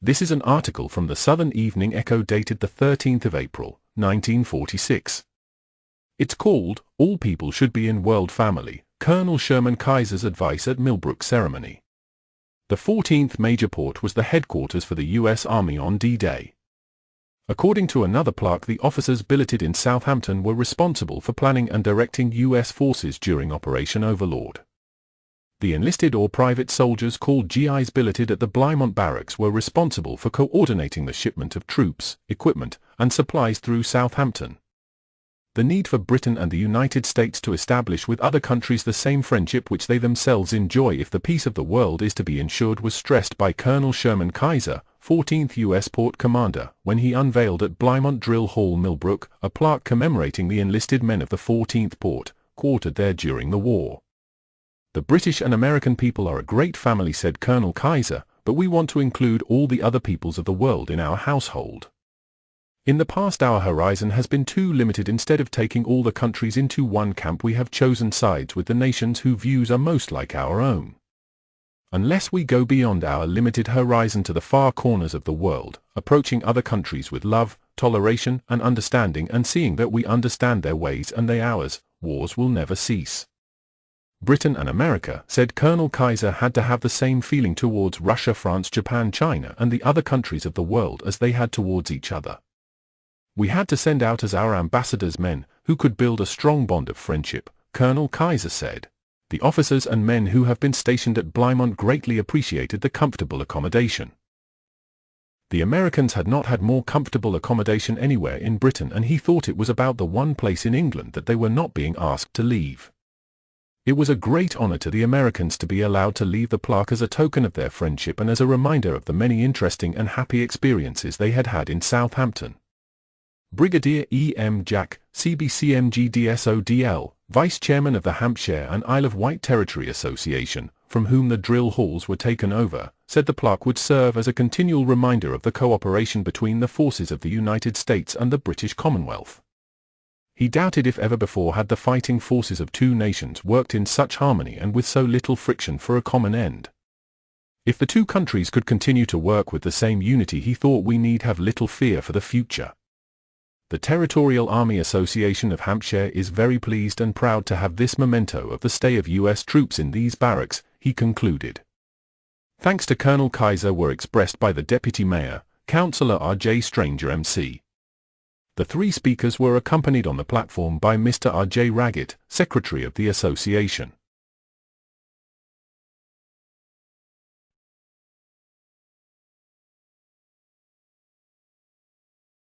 This is an article from the Southern Evening Echo dated the 13th of April, 1946. It's called, All People Should Be in World Family, Colonel Sherman Kaiser's Advice at Millbrook Ceremony. The 14th major port was the headquarters for the U.S. Army on D-Day. According to another Plaque, the officers billeted in Southampton were responsible for planning and directing U.S. forces during Operation Overlord. The enlisted or private soldiers called GIs billeted at the Blighmont Barracks were responsible for coordinating the shipment of troops, equipment, and supplies through Southampton. The need for Britain and the United States to establish with other countries the same friendship which they themselves enjoy if the peace of the world is to be ensured was stressed by Colonel Sherman Kaiser, 14th U.S. Port Commander, when he unveiled at Blighmont Drill Hall, Millbrook, a plaque commemorating the enlisted men of the 14th Port, quartered there during the war. The British and American people are a great family, said Colonel Kaiser, but we want to include all the other peoples of the world in our household. In the past our horizon has been too limited. Instead of taking all the countries into one camp, we have chosen sides with the nations whose views are most like our own. Unless we go beyond our limited horizon to the far corners of the world, approaching other countries with love, toleration and understanding, and seeing that we understand their ways and they ours, wars will never cease. Britain and America, said Colonel Kaiser, had to have the same feeling towards Russia, France, Japan, China and the other countries of the world as they had towards each other. We had to send out as our ambassadors men who could build a strong bond of friendship, Colonel Kaiser said. The officers and men who have been stationed at Blighmont greatly appreciated the comfortable accommodation. The Americans had not had more comfortable accommodation anywhere in Britain, and he thought it was about the one place in England that they were not being asked to leave. It was a great honor to the Americans to be allowed to leave the Plaque as a token of their friendship and as a reminder of the many interesting and happy experiences they had had in Southampton. Brigadier E. M. Jack, CBCMG DSODL, Vice Chairman of the Hampshire and Isle of Wight Territory Association, from whom the drill halls were taken over, said the Plaque would serve as a continual reminder of the cooperation between the forces of the United States and the British Commonwealth. He doubted if ever before had the fighting forces of two nations worked in such harmony and with so little friction for a common end. If the two countries could continue to work with the same unity, he thought we need have little fear for the future. The Territorial Army Association of Hampshire is very pleased and proud to have this memento of the stay of U.S. troops in these barracks, he concluded. Thanks to Colonel Kaiser were expressed by the Deputy Mayor, Councillor R.J. Stranger MC. The three speakers were accompanied on the platform by Mr. R.J. Raggett, Secretary of the Association.